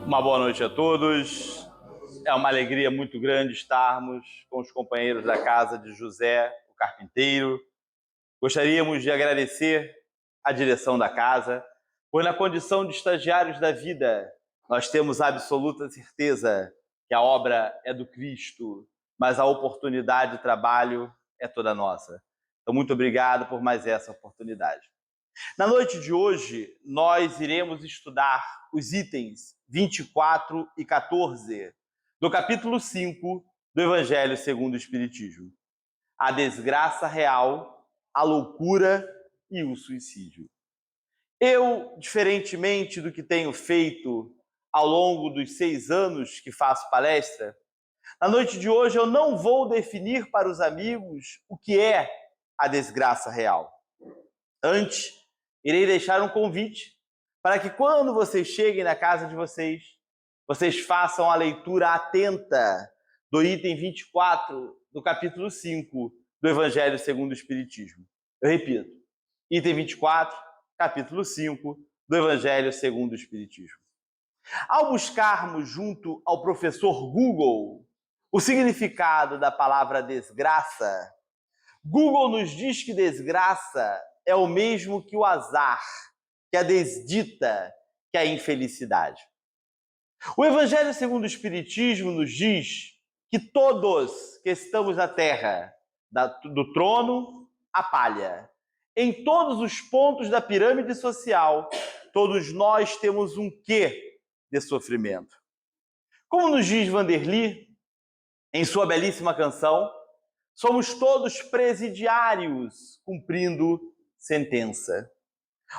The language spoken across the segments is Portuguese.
Uma boa noite a todos. É uma alegria muito grande estarmos com os companheiros da casa de José, o carpinteiro. Gostaríamos de agradecer a direção da casa, pois na condição de estagiários da vida, nós temos a absoluta certeza que a obra é do Cristo, mas a oportunidade de trabalho é toda nossa. Então, muito obrigado por mais essa oportunidade. Na noite de hoje, nós iremos estudar os itens 24 e 14 do capítulo 5 do Evangelho segundo o Espiritismo. A desgraça real, a loucura e o suicídio. Eu, diferentemente do que tenho feito ao longo dos 6 anos que faço palestra, na noite de hoje eu não vou definir para os amigos o que é a desgraça real. Antes, irei deixar um convite para que quando vocês cheguem na casa de vocês, vocês façam a leitura atenta do item 24 do capítulo 5 do Evangelho segundo o Espiritismo. Eu repito, item 24, capítulo 5 do Evangelho segundo o Espiritismo. Ao buscarmos junto ao professor Google o significado da palavra desgraça, Google nos diz que desgraça é o mesmo que o azar, que a desdita, que a infelicidade. O Evangelho segundo o Espiritismo nos diz que todos que estamos na Terra, do trono à palha, em todos os pontos da pirâmide social, todos nós temos um quê de sofrimento. Como nos diz Vanderly, em sua belíssima canção, somos todos presidiários cumprindo sentença.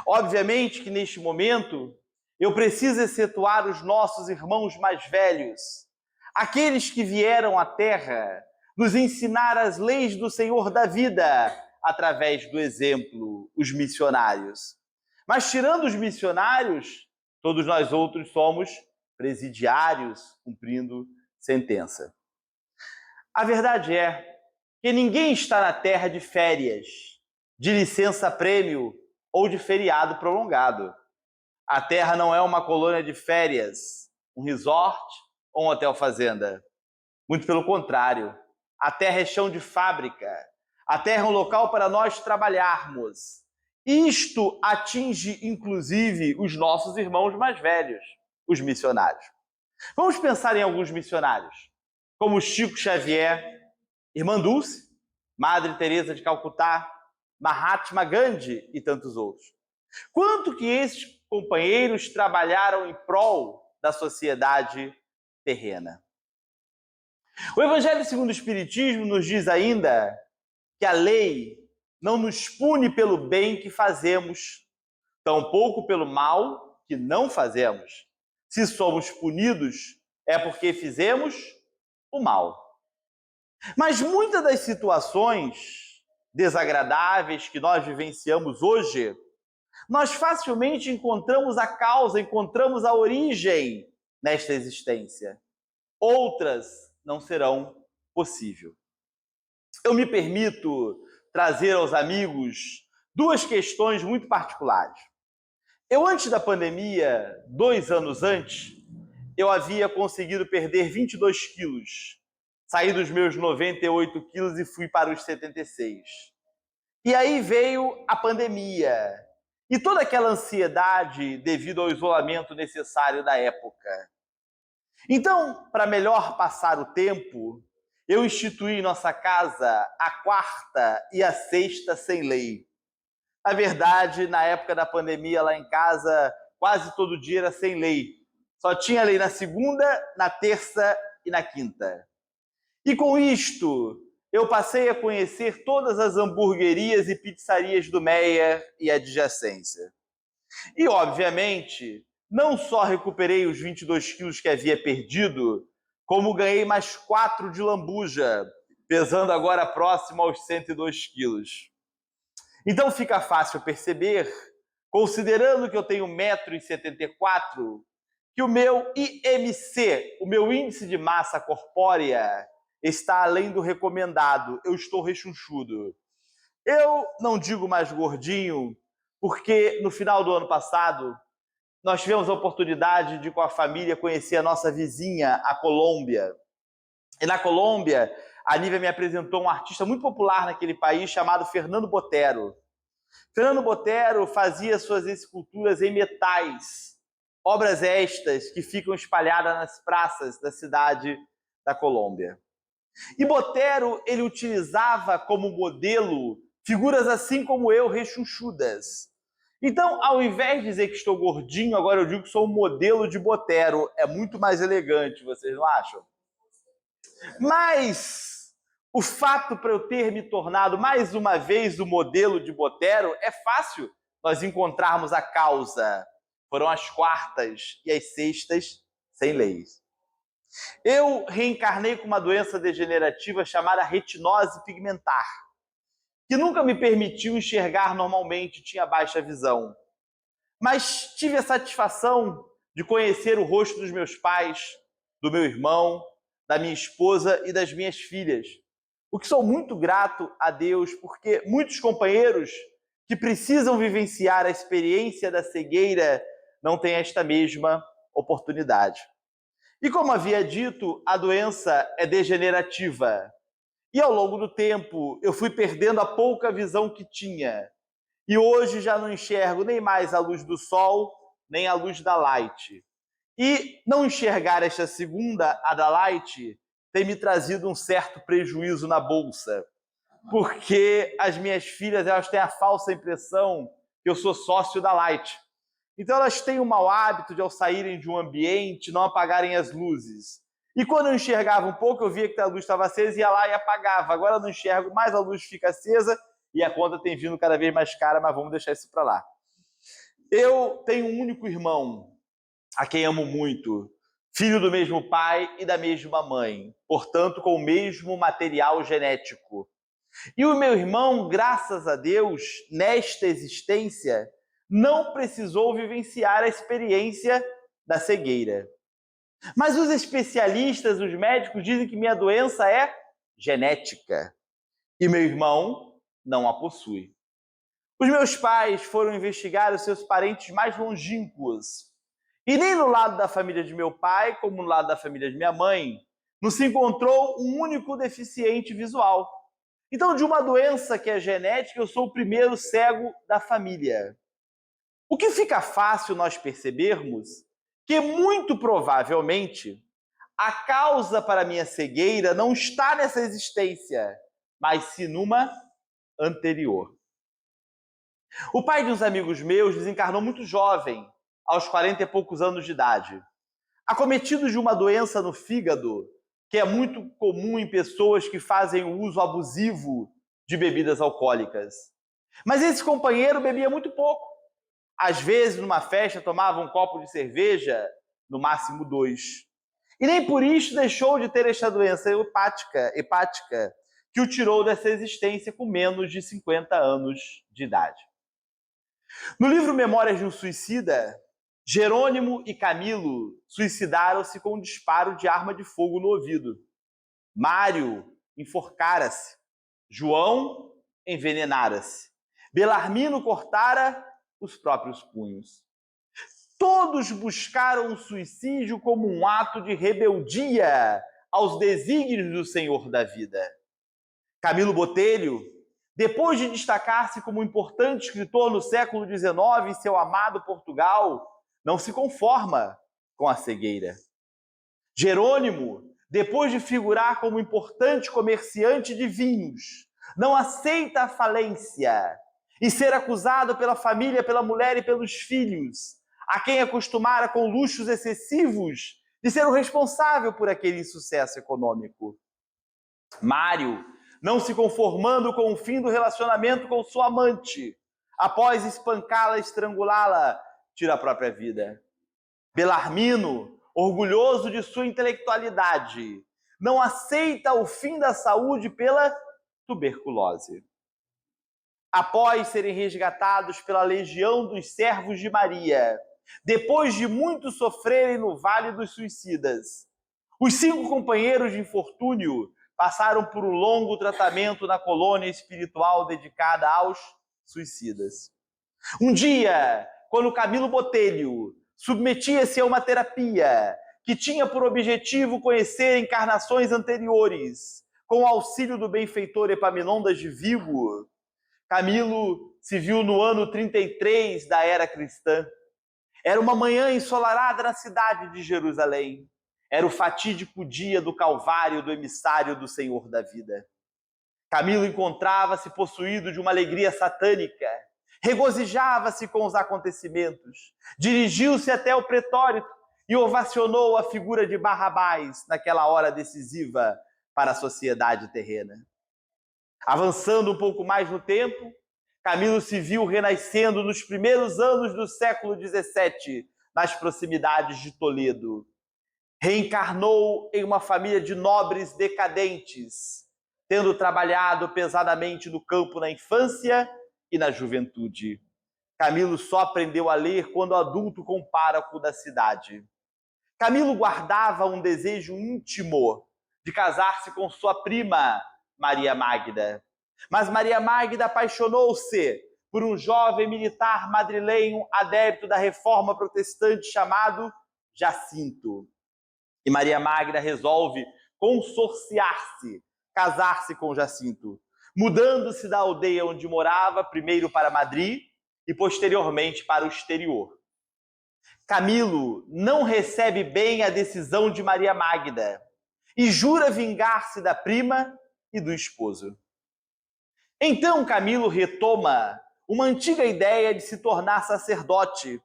Obviamente que neste momento eu preciso excetuar os nossos irmãos mais velhos, aqueles que vieram à Terra nos ensinar as leis do Senhor da vida através do exemplo, os missionários. Mas tirando os missionários, todos nós outros somos presidiários cumprindo sentença. A verdade é que ninguém está na Terra de férias, de licença-prêmio ou de feriado prolongado. A Terra não é uma colônia de férias, um resort ou um hotel-fazenda. Muito pelo contrário, a Terra é chão de fábrica. A Terra é um local para nós trabalharmos. Isto atinge, inclusive, os nossos irmãos mais velhos, os missionários. Vamos pensar em alguns missionários, como Chico Xavier, Irmã Dulce, Madre Teresa de Calcutá, Mahatma Gandhi e tantos outros. Quanto que esses companheiros trabalharam em prol da sociedade terrena? O Evangelho segundo o Espiritismo nos diz ainda que a lei não nos pune pelo bem que fazemos, tampouco pelo mal que não fazemos. Se somos punidos, é porque fizemos o mal. Mas muitas das situações desagradáveis que nós vivenciamos hoje, nós facilmente encontramos a causa, encontramos a origem nesta existência. Outras não serão possíveis. Eu me permito trazer aos amigos 2 questões muito particulares. Eu, antes da pandemia, 2 anos antes, eu havia conseguido perder 22 quilos. Saí dos meus 98 quilos e fui para os 76. E aí veio a pandemia e toda aquela ansiedade devido ao isolamento necessário da época. Então, para melhor passar o tempo, eu instituí em nossa casa a 4ª e a 6ª sem lei. Na verdade, na época da pandemia, lá em casa, quase todo dia era sem lei. Só tinha lei na segunda, na terça e na quinta. E com isto, eu passei a conhecer todas as hamburguerias e pizzarias do Meia e adjacência. E, obviamente, não só recuperei os 22 quilos que havia perdido, como ganhei mais 4 de lambuja, pesando agora próximo aos 102 quilos. Então fica fácil perceber, considerando que eu tenho 1,74 m, que o meu IMC, o meu índice de massa corpórea, está além do recomendado. Eu estou rechonchudo. Eu não digo mais gordinho, porque no final do ano passado nós tivemos a oportunidade de, com a família, conhecer a nossa vizinha, a Colômbia. E na Colômbia, a Nívia me apresentou um artista muito popular naquele país chamado Fernando Botero. Fernando Botero fazia suas esculturas em metais, obras estas que ficam espalhadas nas praças da cidade da Colômbia. E Botero, ele utilizava como modelo figuras assim como eu, rechonchudas. Então, ao invés de dizer que estou gordinho, agora eu digo que sou um modelo de Botero. É muito mais elegante, vocês não acham? Mas o fato para eu ter me tornado mais uma vez o modelo de Botero é fácil nós encontrarmos a causa. Foram as quartas e as sextas sem leis. Eu reencarnei com uma doença degenerativa chamada retinose pigmentar, que nunca me permitiu enxergar normalmente, tinha baixa visão. Mas tive a satisfação de conhecer o rosto dos meus pais, do meu irmão, da minha esposa e das minhas filhas. O que sou muito grato a Deus, porque muitos companheiros que precisam vivenciar a experiência da cegueira não têm esta mesma oportunidade. E como havia dito, a doença é degenerativa. E ao longo do tempo, eu fui perdendo a pouca visão que tinha. E hoje já não enxergo nem mais a luz do sol, nem a luz da light. E não enxergar esta segunda, a da light, tem me trazido um certo prejuízo na bolsa. Porque as minhas filhas, elas têm a falsa impressão que eu sou sócio da light. Então elas têm o mau hábito de, ao saírem de um ambiente, não apagarem as luzes. E quando eu enxergava um pouco, eu via que a luz estava acesa, ia lá e apagava. Agora eu não enxergo mais, a luz fica acesa e a conta tem vindo cada vez mais cara, mas vamos deixar isso para lá. Eu tenho um único irmão, a quem amo muito, filho do mesmo pai e da mesma mãe, portanto com o mesmo material genético. E o meu irmão, graças a Deus, nesta existência, não precisou vivenciar a experiência da cegueira. Mas os especialistas, os médicos, dizem que minha doença é genética. E meu irmão não a possui. Os meus pais foram investigar os seus parentes mais longínquos. E nem no lado da família de meu pai, como no lado da família de minha mãe, não se encontrou um único deficiente visual. Então, de uma doença que é genética, eu sou o primeiro cego da família. O que fica fácil nós percebermos que, muito provavelmente, a causa para a minha cegueira não está nessa existência, mas sim numa anterior. O pai de uns amigos meus desencarnou muito jovem, aos 40 e poucos anos de idade, acometido de uma doença no fígado, que é muito comum em pessoas que fazem o uso abusivo de bebidas alcoólicas. Mas esse companheiro bebia muito pouco. Às vezes, numa festa, tomava um copo de cerveja, no máximo 2. E nem por isso deixou de ter esta doença hepática, que o tirou dessa existência com menos de 50 anos de idade. No livro Memórias de um Suicida, Jerônimo e Camilo suicidaram-se com um disparo de arma de fogo no ouvido. Mário enforcara-se. João envenenara-se. Belarmino cortara os próprios punhos. Todos buscaram o suicídio como um ato de rebeldia aos desígnios do Senhor da vida. Camilo Botelho, depois de destacar-se como um importante escritor no século XIX em seu amado Portugal, não se conforma com a cegueira. Jerônimo, depois de figurar como importante comerciante de vinhos, não aceita a falência e ser acusado pela família, pela mulher e pelos filhos, a quem acostumara com luxos excessivos, de ser o responsável por aquele insucesso econômico. Mário, não se conformando com o fim do relacionamento com sua amante, após espancá-la e estrangulá-la, tira a própria vida. Belarmino, orgulhoso de sua intelectualidade, não aceita o fim da saúde pela tuberculose. Após serem resgatados pela legião dos servos de Maria, depois de muito sofrerem no Vale dos Suicidas, os 5 companheiros de infortúnio passaram por um longo tratamento na colônia espiritual dedicada aos suicidas. Um dia, quando Camilo Botelho submetia-se a uma terapia que tinha por objetivo conhecer encarnações anteriores, com o auxílio do benfeitor Epaminondas de Vigo. Camilo se viu no ano 33 da era cristã. Era uma manhã ensolarada na cidade de Jerusalém. Era o fatídico dia do Calvário do emissário do Senhor da vida. Camilo encontrava-se possuído de uma alegria satânica. Regozijava-se com os acontecimentos. Dirigiu-se até o pretório e ovacionou a figura de Barrabás naquela hora decisiva para a sociedade terrena. Avançando um pouco mais no tempo, Camilo se viu renascendo nos primeiros anos do século XVII, nas proximidades de Toledo. Reencarnou em uma família de nobres decadentes, tendo trabalhado pesadamente no campo na infância e na juventude. Camilo só aprendeu a ler quando adulto com o pároco da cidade. Camilo guardava um desejo íntimo de casar-se com sua prima, Maria Magda. Mas Maria Magda apaixonou-se por um jovem militar madrilenho adepto da reforma protestante chamado Jacinto. E Maria Magda resolve consorciar-se, casar-se com Jacinto, mudando-se da aldeia onde morava, primeiro para Madrid e posteriormente para o exterior. Camilo não recebe bem a decisão de Maria Magda e jura vingar-se da prima e do esposo. Então Camilo retoma uma antiga ideia de se tornar sacerdote,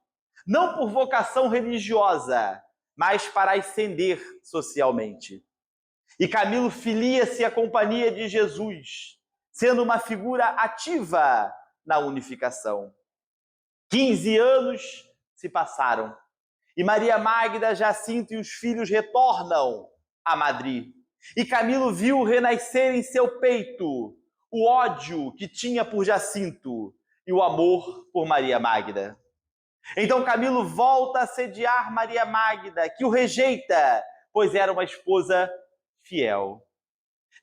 não por vocação religiosa, mas para ascender socialmente. E Camilo filia-se à companhia de Jesus, sendo uma figura ativa na unificação. 15 anos se passaram e Maria Magda, Jacinto e os filhos retornam a Madrid. E Camilo viu renascer em seu peito o ódio que tinha por Jacinto e o amor por Maria Magda. Então Camilo volta a assediar Maria Magda, que o rejeita, pois era uma esposa fiel.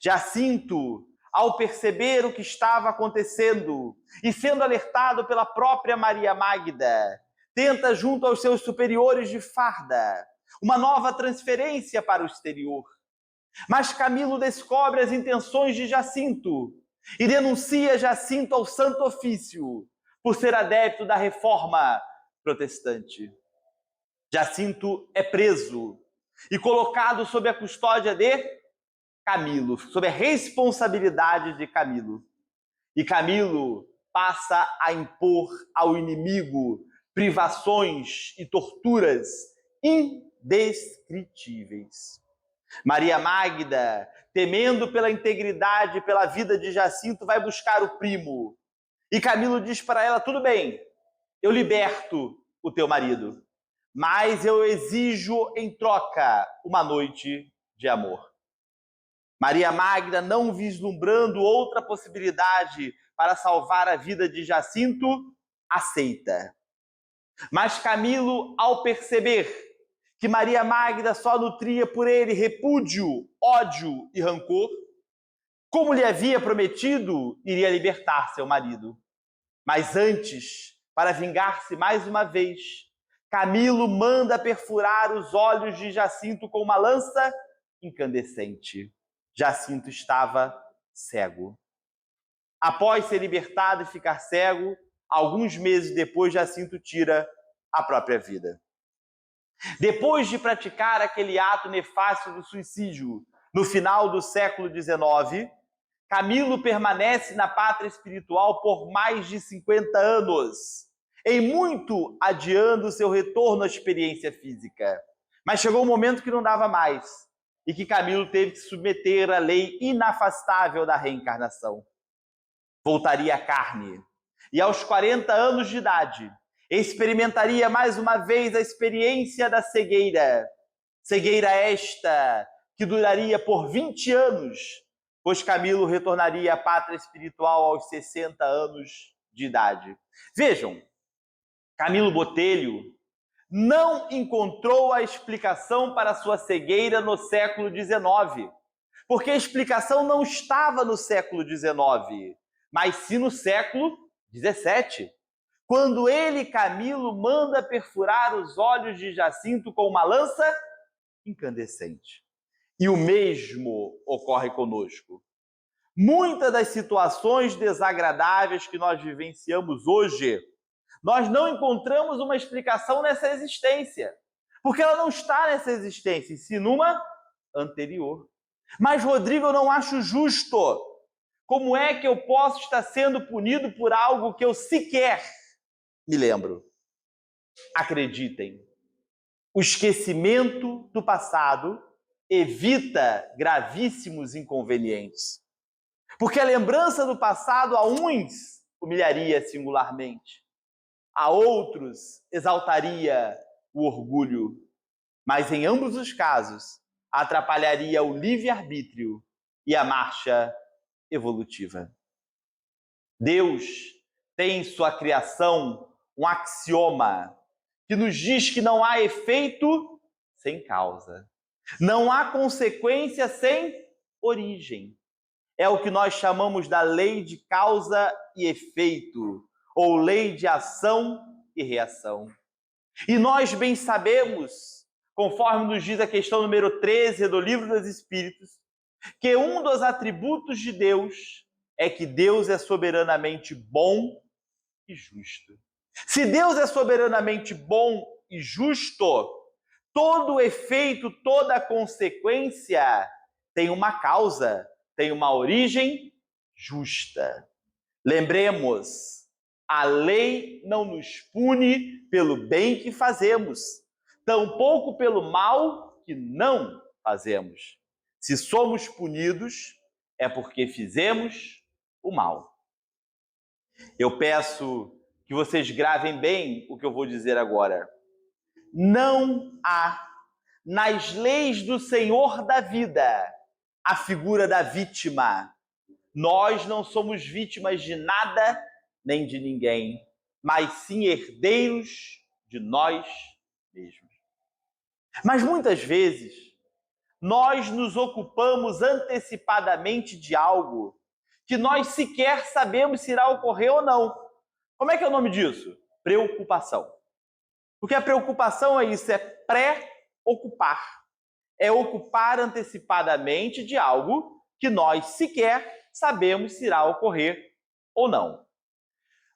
Jacinto, ao perceber o que estava acontecendo e sendo alertado pela própria Maria Magda, tenta, junto aos seus superiores de farda, uma nova transferência para o exterior. Mas Camilo descobre as intenções de Jacinto e denuncia Jacinto ao Santo Ofício por ser adepto da reforma protestante. Jacinto é preso e colocado sob a custódia de Camilo, sob a responsabilidade de Camilo. E Camilo passa a impor ao inimigo privações e torturas indescritíveis. Maria Magda, temendo pela integridade e pela vida de Jacinto, vai buscar o primo. E Camilo diz para ela: tudo bem, eu liberto o teu marido, mas eu exijo em troca uma noite de amor. Maria Magda, não vislumbrando outra possibilidade para salvar a vida de Jacinto, aceita. Mas Camilo, ao perceber que Maria Magda só nutria por ele repúdio, ódio e rancor, como lhe havia prometido, iria libertar seu marido. Mas antes, para vingar-se mais uma vez, Camilo manda perfurar os olhos de Jacinto com uma lança incandescente. Jacinto estava cego. Após ser libertado e ficar cego, alguns meses depois, Jacinto tira a própria vida. Depois de praticar aquele ato nefasto do suicídio no final do século XIX, Camilo permanece na pátria espiritual por mais de 50 anos, em muito adiando seu retorno à experiência física. Mas chegou um momento que não dava mais e que Camilo teve que se submeter à lei inafastável da reencarnação. Voltaria à carne e aos 40 anos de idade experimentaria mais uma vez a experiência da cegueira. Cegueira esta que duraria por 20 anos, pois Camilo retornaria à pátria espiritual aos 60 anos de idade. Vejam, Camilo Botelho não encontrou a explicação para sua cegueira no século XIX, porque a explicação não estava no século XIX, mas sim no século XVII, quando ele, Camilo, manda perfurar os olhos de Jacinto com uma lança incandescente. E o mesmo ocorre conosco. Muitas das situações desagradáveis que nós vivenciamos hoje, nós não encontramos uma explicação nessa existência, porque ela não está nessa existência, e sim numa anterior. Mas, Rodrigo, eu não acho justo. Como é que eu posso estar sendo punido por algo que eu sequer me lembro? Acreditem, o esquecimento do passado evita gravíssimos inconvenientes. Porque a lembrança do passado a uns humilharia singularmente, a outros exaltaria o orgulho, mas em ambos os casos atrapalharia o livre-arbítrio e a marcha evolutiva. Deus tem em sua criação um axioma que nos diz que não há efeito sem causa. Não há consequência sem origem. É o que nós chamamos da lei de causa e efeito, ou lei de ação e reação. E nós bem sabemos, conforme nos diz a questão número 13 do Livro dos Espíritos, que um dos atributos de Deus é que Deus é soberanamente bom e justo. Se Deus é soberanamente bom e justo, todo efeito, toda consequência tem uma causa, tem uma origem justa. Lembremos, a lei não nos pune pelo bem que fazemos, tampouco pelo mal que não fazemos. Se somos punidos, é porque fizemos o mal. Eu peço que vocês gravem bem o que eu vou dizer agora. Não há nas leis do Senhor da vida a figura da vítima. Nós não somos vítimas de nada nem de ninguém, mas sim herdeiros de nós mesmos. Mas muitas vezes nós nos ocupamos antecipadamente de algo que nós sequer sabemos se irá ocorrer ou não. Como é que é o nome disso? Preocupação. Porque a preocupação é isso, é pré-ocupar. É ocupar antecipadamente de algo que nós sequer sabemos se irá ocorrer ou não.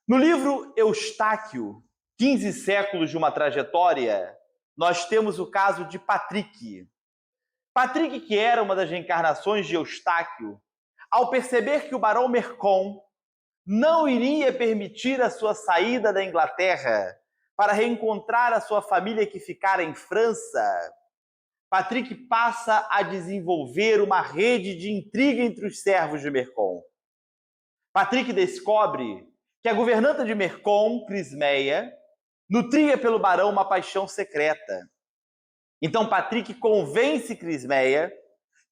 No livro Eustáquio, 15 séculos de uma trajetória, nós temos o caso de Patrick. Patrick, que era uma das reencarnações de Eustáquio, ao perceber que o barão Mercon não iria permitir a sua saída da Inglaterra para reencontrar a sua família que ficara em França, Patrick passa a desenvolver uma rede de intriga entre os servos de Mercon. Patrick descobre que a governanta de Mercon, Crismeia, nutria pelo barão uma paixão secreta. Então Patrick convence Crismeia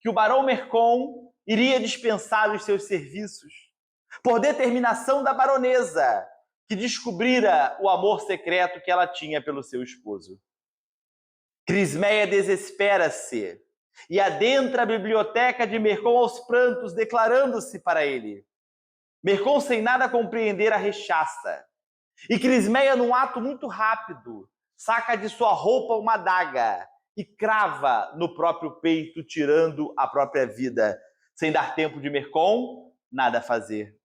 que o barão Mercon iria dispensar os seus serviços por determinação da baronesa, que descobrira o amor secreto que ela tinha pelo seu esposo. Crismeia desespera-se e adentra a biblioteca de Mercon aos prantos, declarando-se para ele. Mercon, sem nada compreender, a rechaça. E Crismeia, num ato muito rápido, saca de sua roupa uma adaga e crava no próprio peito, tirando a própria vida, sem dar tempo de Mercon nada a fazer.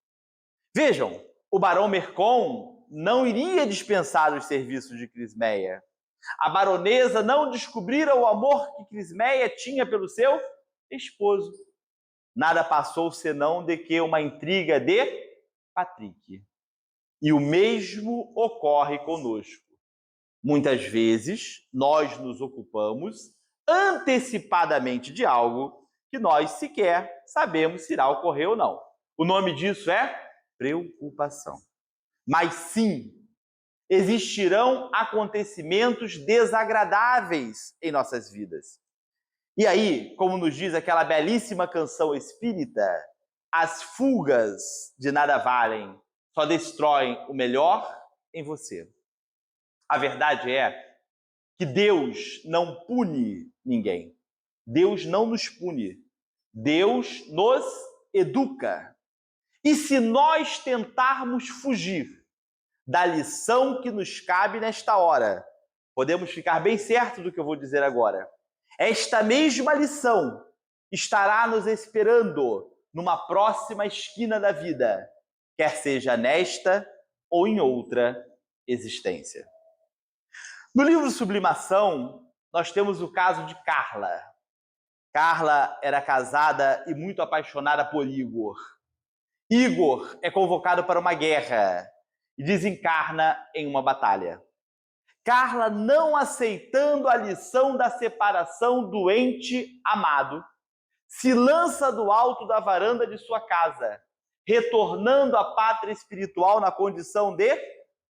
Vejam, o barão Mercon não iria dispensar os serviços de Crismeia. A baronesa não descobrira o amor que Crismeia tinha pelo seu esposo. Nada passou senão de que uma intriga de Patrick. E o mesmo ocorre conosco. Muitas vezes, nós nos ocupamos antecipadamente de algo que nós sequer sabemos se irá ocorrer ou não. O nome disso é preocupação. Mas sim, existirão acontecimentos desagradáveis em nossas vidas. E aí, como nos diz aquela belíssima canção espírita, as fugas de nada valem, só destroem o melhor em você. A verdade é que Deus não pune ninguém. Deus não nos pune. Deus nos educa. E se nós tentarmos fugir da lição que nos cabe nesta hora. Podemos ficar bem certos do que eu vou dizer agora. Esta mesma lição estará nos esperando numa próxima esquina da vida, quer seja nesta ou em outra existência. No livro Sublimação, nós temos o caso de Carla. Carla era casada e muito apaixonada por Igor. Igor é convocado para uma guerra e desencarna em uma batalha. Carla, não aceitando a lição da separação do ente amado, se lança do alto da varanda de sua casa, retornando à pátria espiritual na condição de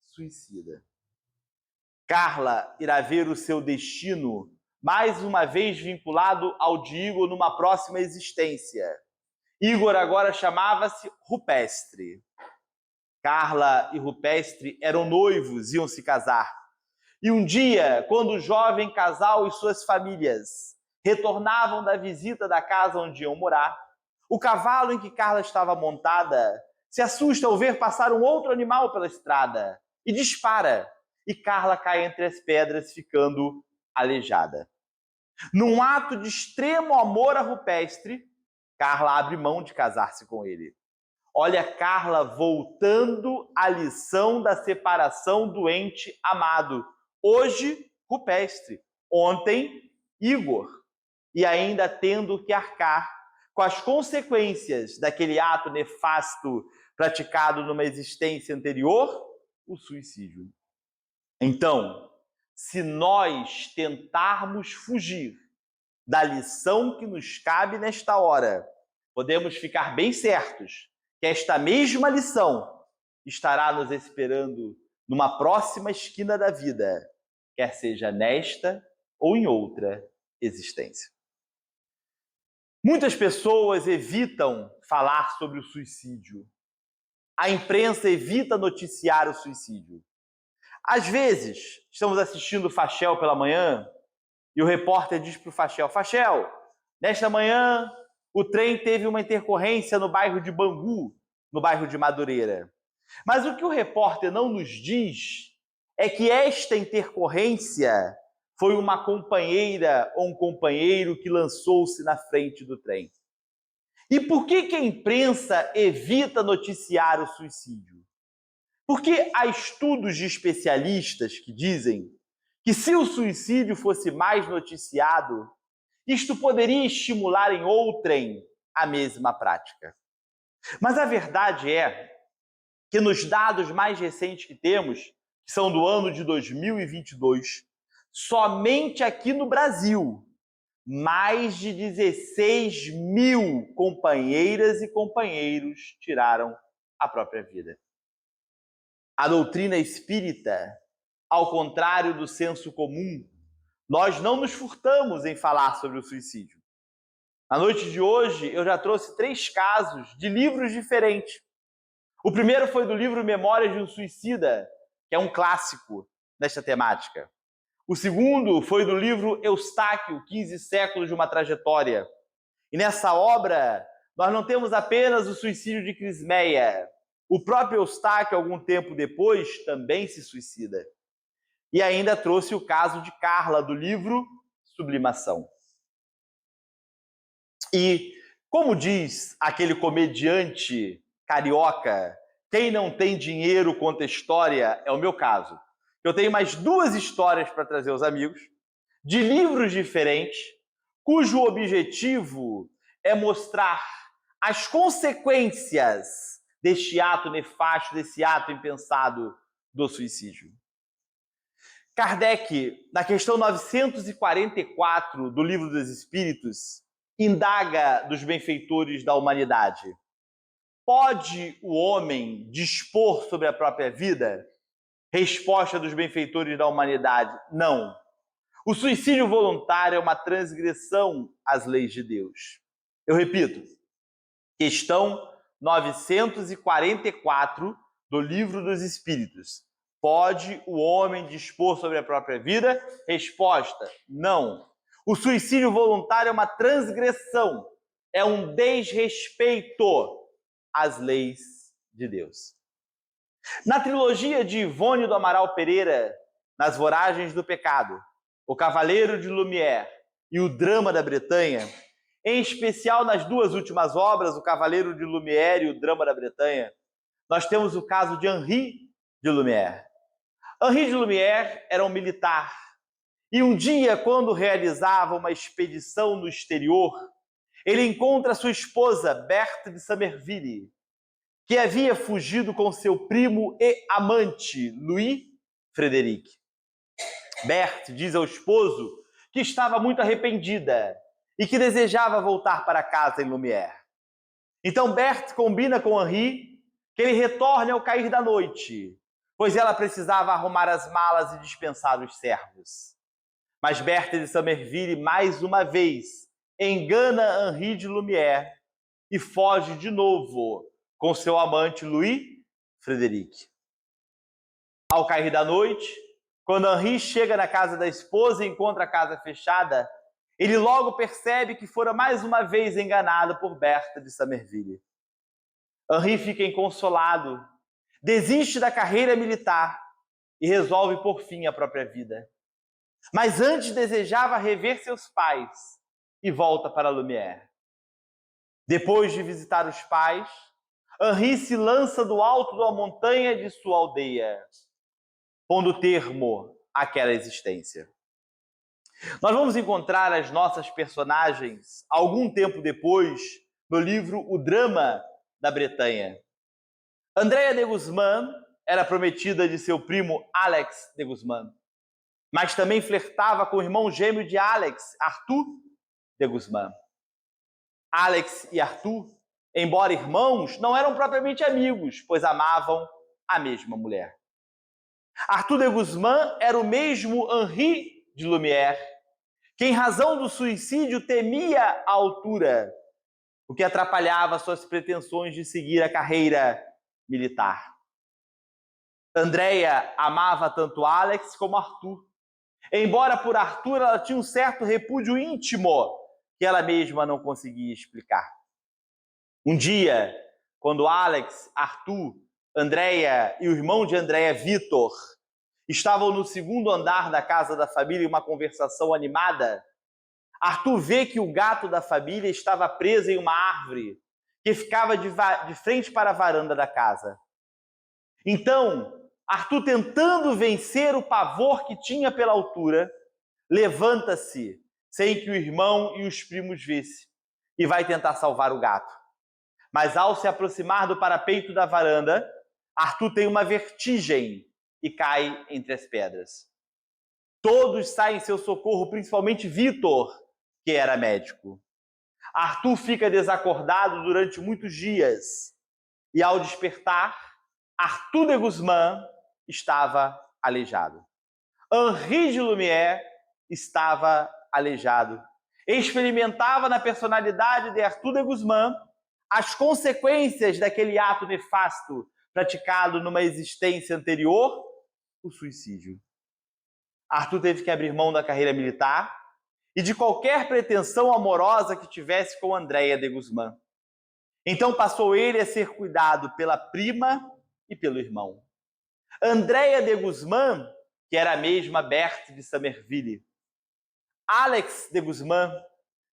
suicida. Carla irá ver o seu destino mais uma vez vinculado ao de Igor numa próxima existência. Igor agora chamava-se Rupestre. Carla e Rupestre eram noivos, iam se casar. E um dia, quando o jovem casal e suas famílias retornavam da visita da casa onde iam morar, o cavalo em que Carla estava montada se assusta ao ver passar um outro animal pela estrada e dispara. E Carla cai entre as pedras, ficando aleijada. Num ato de extremo amor a Rupestre, Carla abre mão de casar-se com ele. Olha Carla voltando à lição da separação do ente amado. Hoje, Rupestre. Ontem, Igor. E ainda tendo que arcar com as consequências daquele ato nefasto praticado numa existência anterior, o suicídio. Então, se nós tentarmos fugir da lição que nos cabe nesta hora, podemos ficar bem certos que esta mesma lição estará nos esperando numa próxima esquina da vida, quer seja nesta ou em outra existência. Muitas pessoas evitam falar sobre o suicídio. A imprensa evita noticiar o suicídio. Às vezes, estamos assistindo o Fachel pela manhã e o repórter diz para o Fachel: Fachel, nesta manhã o trem teve uma intercorrência no bairro de Bangu, no bairro de Madureira. Mas o que o repórter não nos diz é que esta intercorrência foi uma companheira ou um companheiro que lançou-se na frente do trem. E por que a imprensa evita noticiar o suicídio? Porque há estudos de especialistas que dizem que se o suicídio fosse mais noticiado, isto poderia estimular em outrem a mesma prática. Mas a verdade é que nos dados mais recentes que temos, que são do ano de 2022, somente aqui no Brasil, mais de 16 mil companheiras e companheiros tiraram a própria vida. A doutrina espírita, ao contrário do senso comum, nós não nos furtamos em falar sobre o suicídio. Na noite de hoje, eu já trouxe 3 casos de livros diferentes. O primeiro foi do livro Memórias de um Suicida, que é um clássico nesta temática. O segundo foi do livro Eustáquio, 15 séculos de uma trajetória. E nessa obra, nós não temos apenas o suicídio de Crismeia. O próprio Eustáquio, algum tempo depois, também se suicida. E ainda trouxe o caso de Carla, do livro Sublimação. E, como diz aquele comediante carioca, quem não tem dinheiro conta história, é o meu caso. Eu tenho mais 2 histórias para trazer aos amigos, de livros diferentes, cujo objetivo é mostrar as consequências deste ato nefasto, desse ato impensado do suicídio. Kardec, na questão 944 do Livro dos Espíritos, indaga dos benfeitores da humanidade: pode o homem dispor sobre a própria vida? Resposta dos benfeitores da humanidade: não. O suicídio voluntário é uma transgressão às leis de Deus. Eu repito, questão 944 do Livro dos Espíritos. Pode o homem dispor sobre a própria vida? Resposta: não. O suicídio voluntário é uma transgressão, é um desrespeito às leis de Deus. Na trilogia de Ivone do Amaral Pereira, Nas Voragens do Pecado, O Cavaleiro de Lumière e O Drama da Bretanha, em especial nas duas últimas obras, O Cavaleiro de Lumière e O Drama da Bretanha, nós temos o caso de Henri de Lumière. Henri de Lumière era um militar e um dia, quando realizava uma expedição no exterior, ele encontra sua esposa, Berthe de Somerville, que havia fugido com seu primo e amante, Louis Frederic. Berthe diz ao esposo que estava muito arrependida e que desejava voltar para casa em Lumière. Então Berthe combina com Henri que ele retorne ao cair da noite, pois ela precisava arrumar as malas e dispensar os servos. Mas Berthe de Somerville, mais uma vez, engana Henri de Lumière e foge de novo com seu amante Louis Frederic. Ao cair da noite, quando Henri chega na casa da esposa e encontra a casa fechada, ele logo percebe que fora mais uma vez enganado por Berthe de Somerville. Henri fica inconsolado, desiste da carreira militar e resolve pôr fim à própria vida. Mas antes desejava rever seus pais e volta para Lumière. Depois de visitar os pais, Henri se lança do alto da montanha de sua aldeia, pondo termo àquela existência. Nós vamos encontrar as nossas personagens algum tempo depois no livro O Drama da Bretanha. Andréa de Guzmán era prometida de seu primo Alex de Guzmán, mas também flertava com o irmão gêmeo de Alex, Arthur de Guzmán. Alex e Arthur, embora irmãos, não eram propriamente amigos, pois amavam a mesma mulher. Arthur de Guzmán era o mesmo Henri de Lumière, que em razão do suicídio temia a altura, o que atrapalhava suas pretensões de seguir a carreira militar. Andréa amava tanto Alex como Arthur, embora por Arthur ela tinha um certo repúdio íntimo que ela mesma não conseguia explicar. Um dia, quando Alex, Arthur, Andréa e o irmão de Andréa, Vitor, estavam no segundo andar da casa da família em uma conversação animada, Arthur vê que o gato da família estava preso em uma árvore que ficava de frente para a varanda da casa. Então, Arthur, tentando vencer o pavor que tinha pela altura, levanta-se sem que o irmão e os primos vissem e vai tentar salvar o gato. Mas ao se aproximar do parapeito da varanda, Arthur tem uma vertigem e cai entre as pedras. Todos saem em seu socorro, principalmente Vitor, que era médico. Arthur fica desacordado durante muitos dias e, ao despertar, Arthur de Guzmán estava aleijado. Henri de Lumière estava aleijado. Experimentava na personalidade de Arthur de Guzmán as consequências daquele ato nefasto praticado numa existência anterior, o suicídio. Arthur teve que abrir mão da carreira militar e de qualquer pretensão amorosa que tivesse com Andréa de Guzmán. Então passou ele a ser cuidado pela prima e pelo irmão. Andréa de Guzmán, que era a mesma Berthe de Somerville. Alex de Guzmán,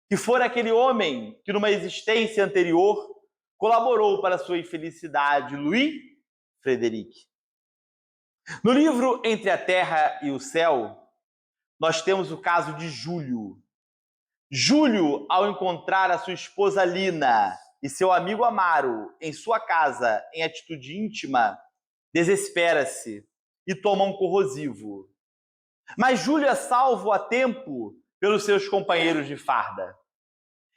que fora aquele homem que numa existência anterior colaborou para sua infelicidade, Louis Frederic. No livro Entre a Terra e o Céu, nós temos o caso de Júlio. Júlio, ao encontrar a sua esposa Lina e seu amigo Amaro em sua casa em atitude íntima, desespera-se e toma um corrosivo. Mas Júlio é salvo a tempo pelos seus companheiros de farda.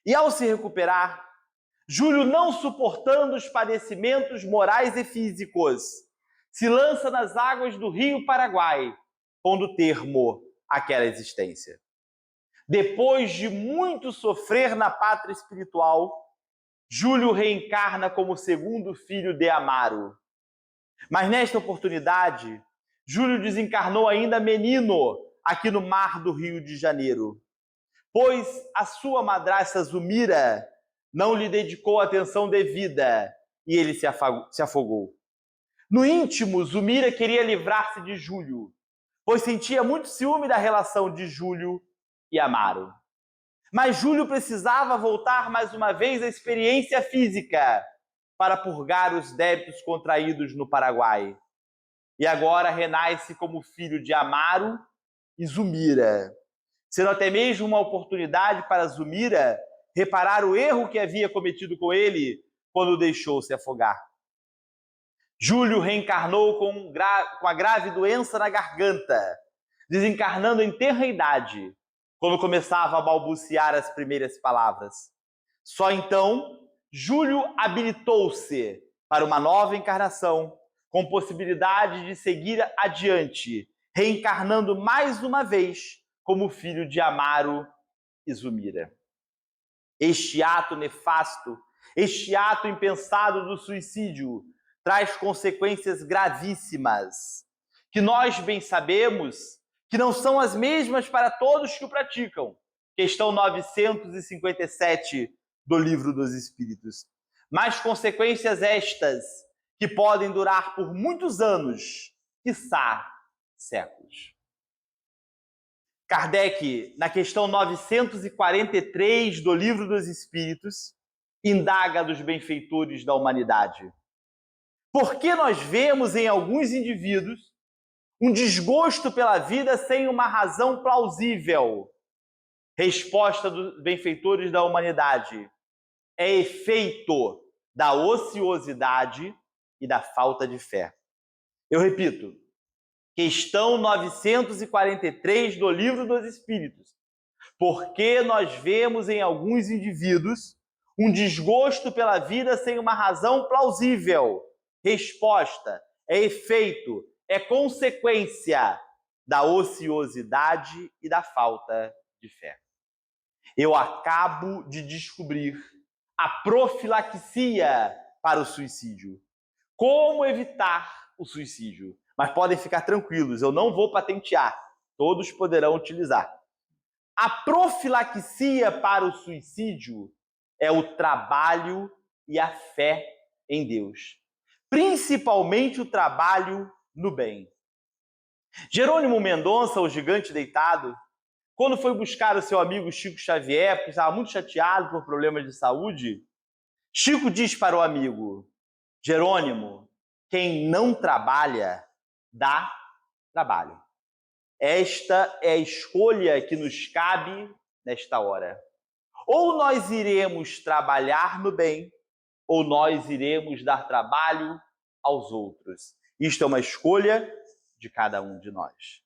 E ao se recuperar, Júlio, não suportando os padecimentos morais e físicos, se lança nas águas do rio Paraguai, pondo termo àquela existência. Depois de muito sofrer na pátria espiritual, Júlio reencarna como segundo filho de Amaro. Mas nesta oportunidade, Júlio desencarnou ainda menino aqui no mar do Rio de Janeiro, pois a sua madrasta Zumira não lhe dedicou atenção devida e ele se afogou. No íntimo, Zumira queria livrar-se de Júlio, pois sentia muito ciúme da relação de Júlio e Amaro. Mas Júlio precisava voltar mais uma vez à experiência física para purgar os débitos contraídos no Paraguai. E agora renasce como filho de Amaro e Zumira, sendo até mesmo uma oportunidade para Zumira reparar o erro que havia cometido com ele quando o deixou se afogar. Júlio reencarnou com a grave doença na garganta, desencarnando em tenra idade, quando começava a balbuciar as primeiras palavras. Só então, Júlio habilitou-se para uma nova encarnação, com possibilidade de seguir adiante, reencarnando mais uma vez como filho de Amaro e Zumira. Este ato nefasto, este ato impensado do suicídio, traz consequências gravíssimas, que nós bem sabemos que não são as mesmas para todos que o praticam. Questão 957 do Livro dos Espíritos. Mas consequências estas que podem durar por muitos anos, quiçá séculos. Kardec, na questão 943 do Livro dos Espíritos, indaga dos benfeitores da humanidade. Por que nós vemos em alguns indivíduos um desgosto pela vida sem uma razão plausível? Resposta dos benfeitores da humanidade: é efeito da ociosidade e da falta de fé. Eu repito, questão 943 do Livro dos Espíritos. Por que nós vemos em alguns indivíduos um desgosto pela vida sem uma razão plausível? Resposta: é efeito, é consequência da ociosidade e da falta de fé. Eu acabo de descobrir a profilaxia para o suicídio. Como evitar o suicídio? Mas podem ficar tranquilos, eu não vou patentear. Todos poderão utilizar. A profilaxia para o suicídio é o trabalho e a fé em Deus. Principalmente o trabalho no bem. Jerônimo Mendonça, o gigante deitado, quando foi buscar o seu amigo Chico Xavier, porque estava muito chateado por problemas de saúde, Chico diz para o amigo: Jerônimo, quem não trabalha, dá trabalho. Esta é a escolha que nos cabe nesta hora. Ou nós iremos trabalhar no bem, ou nós iremos dar trabalho aos outros. Isto é uma escolha de cada um de nós.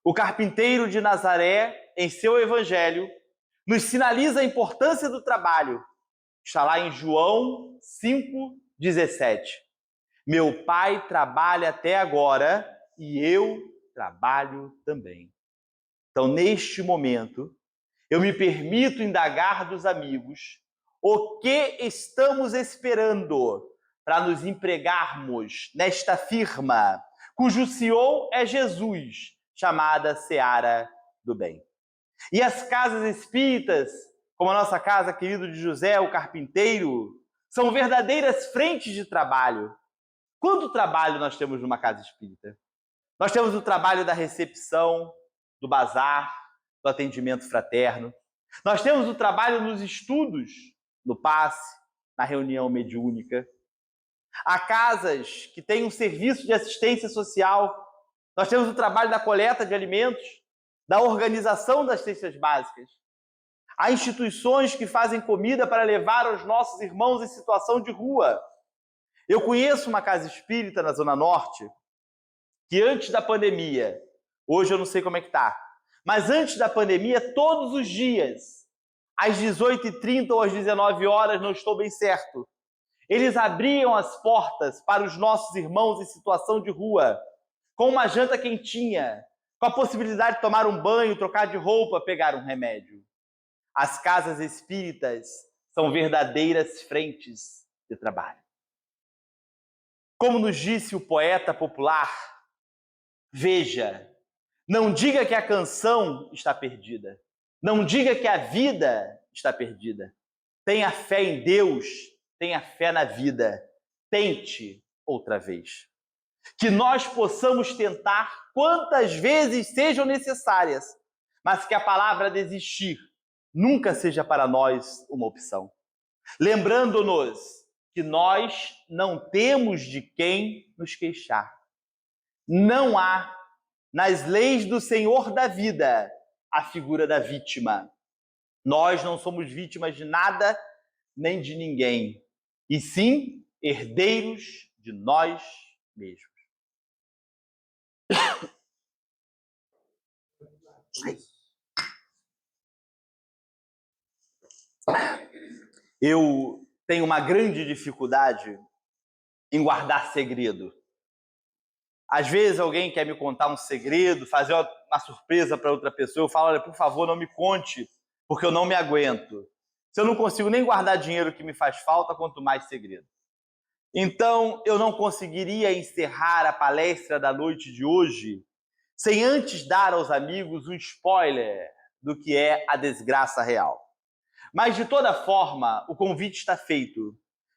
O carpinteiro de Nazaré, em seu evangelho, nos sinaliza a importância do trabalho. Está lá em João 5,17. Meu pai trabalha até agora e eu trabalho também. Então, neste momento, eu me permito indagar dos amigos o que estamos esperando para nos empregarmos nesta firma, cujo CEO é Jesus, chamada Seara do Bem. E as casas espíritas, como a nossa casa, querido de José, o carpinteiro, são verdadeiras frentes de trabalho. Quanto trabalho nós temos numa casa espírita? Nós temos o trabalho da recepção, do bazar, do atendimento fraterno. Nós temos o trabalho nos estudos, no passe, na reunião mediúnica. Há casas que têm um serviço de assistência social. Nós temos o trabalho da coleta de alimentos, da organização das cestas básicas. Há instituições que fazem comida para levar aos nossos irmãos em situação de rua. Eu conheço uma casa espírita na Zona Norte que antes da pandemia, hoje eu não sei como é que está, mas antes da pandemia, todos os dias, às 18h30 ou às 19 horas, não estou bem certo, eles abriam as portas para os nossos irmãos em situação de rua, com uma janta quentinha, com a possibilidade de tomar um banho, trocar de roupa, pegar um remédio. As casas espíritas são verdadeiras frentes de trabalho. Como nos disse o poeta popular, veja, não diga que a canção está perdida. Não diga que a vida está perdida. Tenha fé em Deus, tenha fé na vida. Tente outra vez. que nós possamos tentar quantas vezes sejam necessárias, mas que a palavra desistir nunca seja para nós uma opção. Lembrando-nos que nós não temos de quem nos queixar. Não há, nas leis do Senhor da vida, a figura da vítima. Nós não somos vítimas de nada nem de ninguém, e sim herdeiros de nós mesmos. Eu tenho uma grande dificuldade em guardar segredo. Às vezes alguém quer me contar um segredo, fazer uma surpresa para outra pessoa, eu falo, olha, por favor, não me conte, porque eu não me aguento. Se eu não consigo nem guardar dinheiro que me faz falta, quanto mais segredo. Então, eu não conseguiria encerrar a palestra da noite de hoje sem antes dar aos amigos um spoiler do que é a desgraça real. Mas, de toda forma, o convite está feito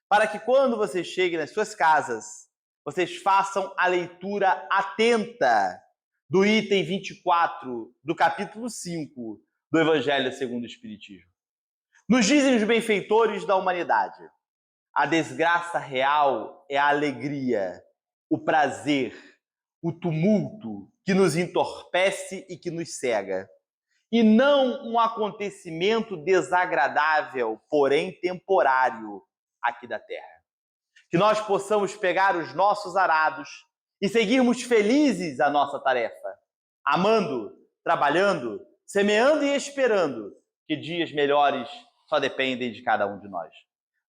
para que quando vocês cheguem nas suas casas, vocês façam a leitura atenta do item 24 do capítulo 5 do Evangelho segundo o Espiritismo. Nos dizem os benfeitores da humanidade, a desgraça real é a alegria, o prazer, o tumulto que nos entorpece e que nos cega. E não um acontecimento desagradável, porém temporário, aqui da Terra. Que nós possamos pegar os nossos arados e seguirmos felizes a nossa tarefa, amando, trabalhando, semeando e esperando que dias melhores só dependem de cada um de nós.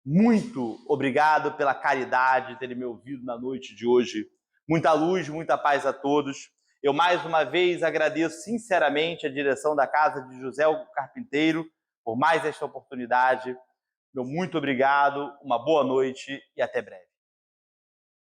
Muito obrigado pela caridade de terem me ouvido na noite de hoje. Muita luz, muita paz a todos. Eu mais uma vez agradeço sinceramente a direção da Casa de José o Carpinteiro por mais esta oportunidade. Meu muito obrigado, uma boa noite e até breve.